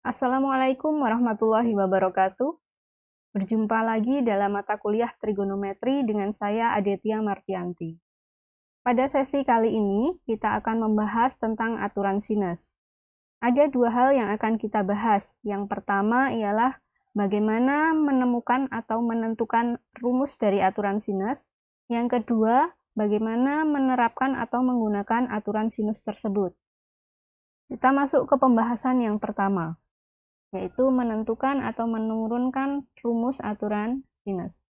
Assalamualaikum warahmatullahi wabarakatuh. Berjumpa lagi dalam mata kuliah trigonometri dengan saya Aditya Martianti. Pada sesi kali ini, kita akan membahas tentang aturan sinus. Ada dua hal yang akan kita bahas. Yang pertama ialah bagaimana menemukan atau menentukan rumus dari aturan sinus. Yang kedua, bagaimana menerapkan atau menggunakan aturan sinus tersebut. Kita masuk ke pembahasan yang pertama, yaitu menentukan atau menurunkan rumus aturan sinus.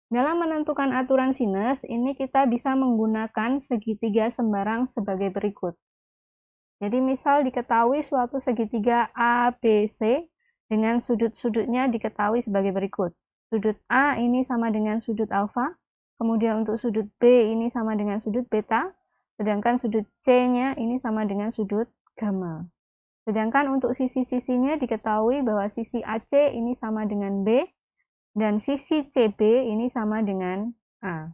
Dalam menentukan aturan sinus, ini kita bisa menggunakan segitiga sembarang sebagai berikut. Jadi misal diketahui suatu segitiga ABC dengan sudut-sudutnya diketahui sebagai berikut. Sudut A ini sama dengan sudut alfa, kemudian untuk sudut B ini sama dengan sudut beta, sedangkan sudut C-nya ini sama dengan sudut gamma. Sedangkan untuk sisi-sisinya diketahui bahwa sisi AC ini sama dengan B, dan sisi CB ini sama dengan A.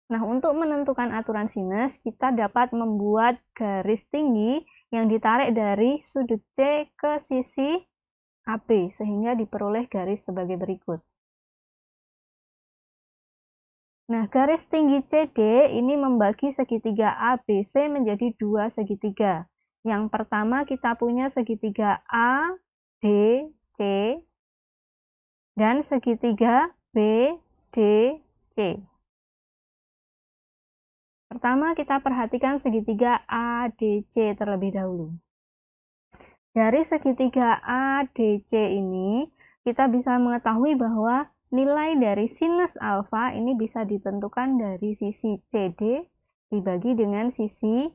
Nah, untuk menentukan aturan sinus, kita dapat membuat garis tinggi yang ditarik dari sudut C ke sisi AB, sehingga diperoleh garis sebagai berikut. Nah, garis tinggi CD ini membagi segitiga ABC menjadi dua segitiga. Yang pertama kita punya segitiga A, D, C, dan segitiga B, D, C. Pertama kita perhatikan segitiga ADC terlebih dahulu. Dari segitiga ADC ini, kita bisa mengetahui bahwa nilai dari sinus alfa ini bisa ditentukan dari sisi CD dibagi dengan sisi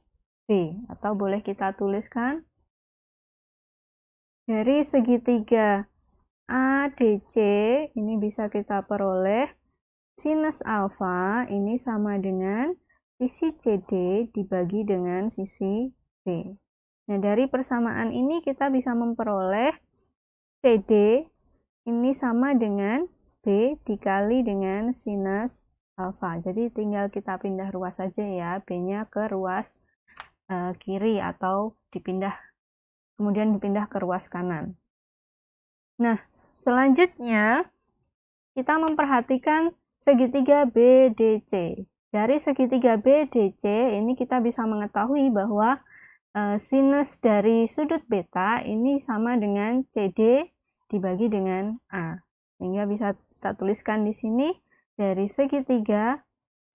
B, atau boleh kita tuliskan dari segitiga ADC ini bisa kita peroleh sinus alfa ini sama dengan sisi CD dibagi dengan sisi B. Nah, dari persamaan ini kita bisa memperoleh CD ini sama dengan B dikali dengan sinus alfa. Jadi tinggal kita pindah ruas saja ya, B-nya ke ruas kiri atau kemudian dipindah ke ruas kanan. Nah, selanjutnya kita memperhatikan segitiga BDC. Dari segitiga BDC ini kita bisa mengetahui bahwa sinus dari sudut beta ini sama dengan CD dibagi dengan A. Sehingga bisa kita tuliskan di sini dari segitiga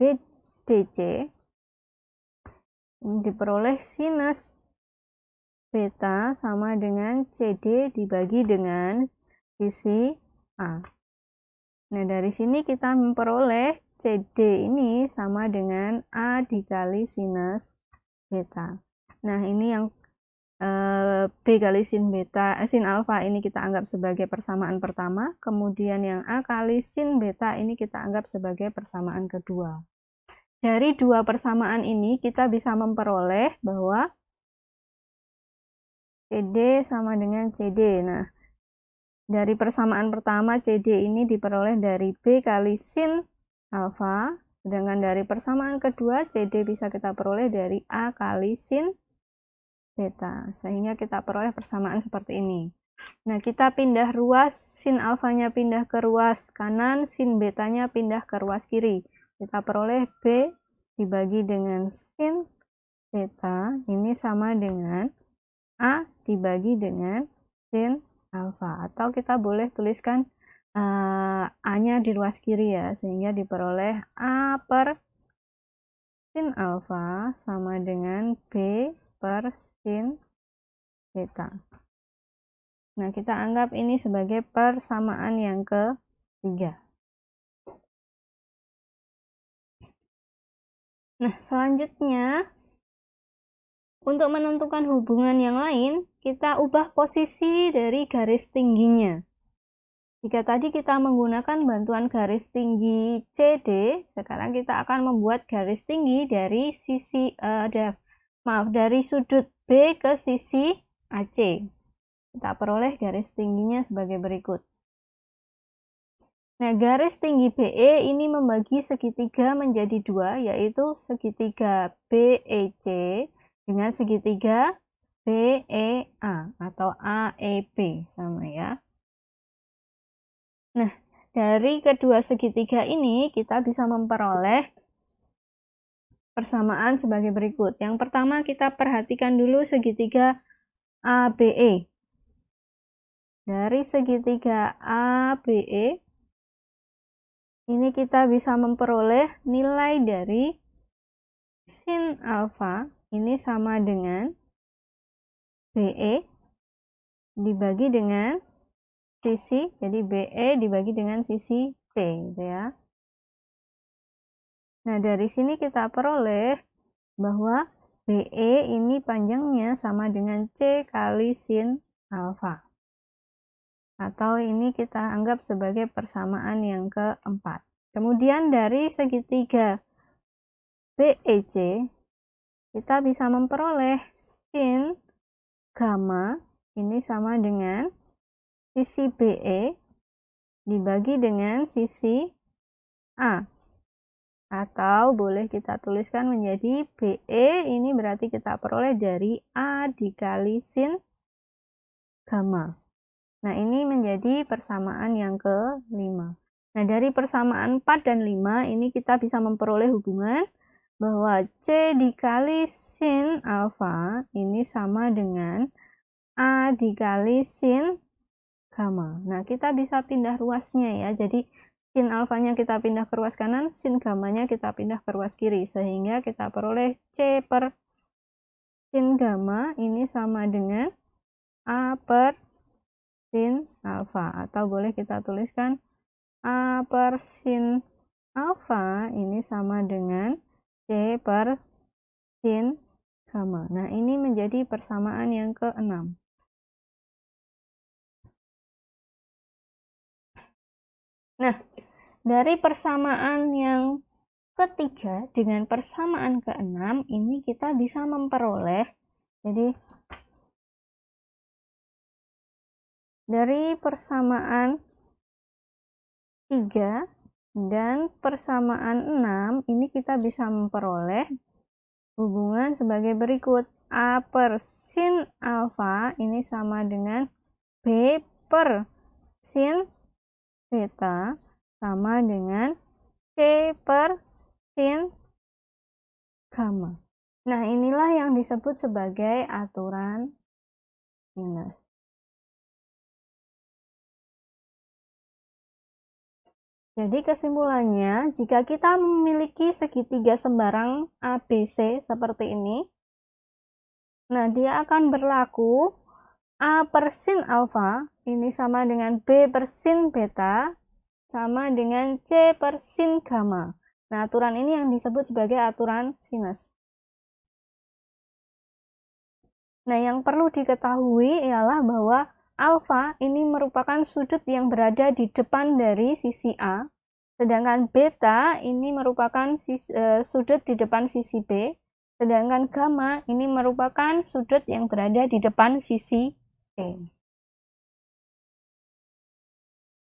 BDC ini diperoleh sinus beta sama dengan CD dibagi dengan sisi A. Nah, dari sini kita memperoleh CD ini sama dengan A dikali sinus beta. Nah, ini yang B kali sin alfa ini kita anggap sebagai persamaan pertama, kemudian yang A kali sin beta ini kita anggap sebagai persamaan kedua. Dari dua persamaan ini kita bisa memperoleh bahwa CD sama dengan CD. Nah, dari persamaan pertama CD ini diperoleh dari B kali sin alfa, sedangkan dari persamaan kedua CD bisa kita peroleh dari A kali sin beta, sehingga kita peroleh persamaan seperti ini. Nah, kita pindah ruas, sin alfanya pindah ke ruas kanan, sin betanya pindah ke ruas kiri. Kita peroleh B dibagi dengan sin beta, ini sama dengan A dibagi dengan sin alfa. Atau kita boleh tuliskan A-nya di ruas kiri ya, sehingga diperoleh A per sin alfa sama dengan B per sin beta. Nah, kita anggap ini sebagai persamaan yang ketiga. Nah, selanjutnya, untuk menentukan hubungan yang lain, kita ubah posisi dari garis tingginya. Jika tadi kita menggunakan bantuan garis tinggi CD, sekarang kita akan membuat garis tinggi dari dari sudut B ke sisi AC. Kita peroleh garis tingginya sebagai berikut. Nah, garis tinggi BE ini membagi segitiga menjadi dua, yaitu segitiga BEC dengan segitiga BEA atau AEB, sama ya. Nah, dari kedua segitiga ini kita bisa memperoleh persamaan sebagai berikut. Yang pertama kita perhatikan dulu segitiga ABE. Dari segitiga ABE ini kita bisa memperoleh nilai dari sin alfa ini sama dengan BE dibagi dengan sisi, jadi BE dibagi dengan sisi C, gitu ya. Nah, dari sini kita peroleh bahwa BE ini panjangnya sama dengan C kali sin alfa. Atau ini kita anggap sebagai persamaan yang keempat. Kemudian dari segitiga BEC, kita bisa memperoleh sin gamma ini sama dengan sisi BE dibagi dengan sisi A. Atau boleh kita tuliskan menjadi BE ini berarti kita peroleh dari A dikali sin gamma. Nah, ini menjadi persamaan yang kelima. Nah, dari persamaan 4 dan 5 ini kita bisa memperoleh hubungan bahwa C dikali sin alfa ini sama dengan A dikali sin gamma. Nah, kita bisa pindah ruasnya ya. Jadi, sin alfanya kita pindah ke ruas kanan, sin gammanya kita pindah ke ruas kiri. Sehingga kita peroleh C per sin gamma ini sama dengan A per sin alfa, atau boleh kita tuliskan A per sin alfa ini sama dengan C per sin gamma. Nah, ini menjadi persamaan yang keenam. Nah, dari persamaan yang ketiga dengan persamaan keenam ini kita bisa memperoleh, jadi dari persamaan 3 dan persamaan 6 ini kita bisa memperoleh hubungan sebagai berikut. A per sin alfa ini sama dengan B per sin beta sama dengan C per sin gamma. Nah, inilah yang disebut sebagai aturan sinus. Jadi kesimpulannya, jika kita memiliki segitiga sembarang ABC seperti ini, nah dia akan berlaku A per sin alfa ini sama dengan B per sin beta sama dengan C per sin gamma. Nah, aturan ini yang disebut sebagai aturan sinus. Nah, yang perlu diketahui ialah bahwa alfa ini merupakan sudut yang berada di depan dari sisi A, sedangkan beta ini merupakan sudut di depan sisi B, sedangkan gamma ini merupakan sudut yang berada di depan sisi C.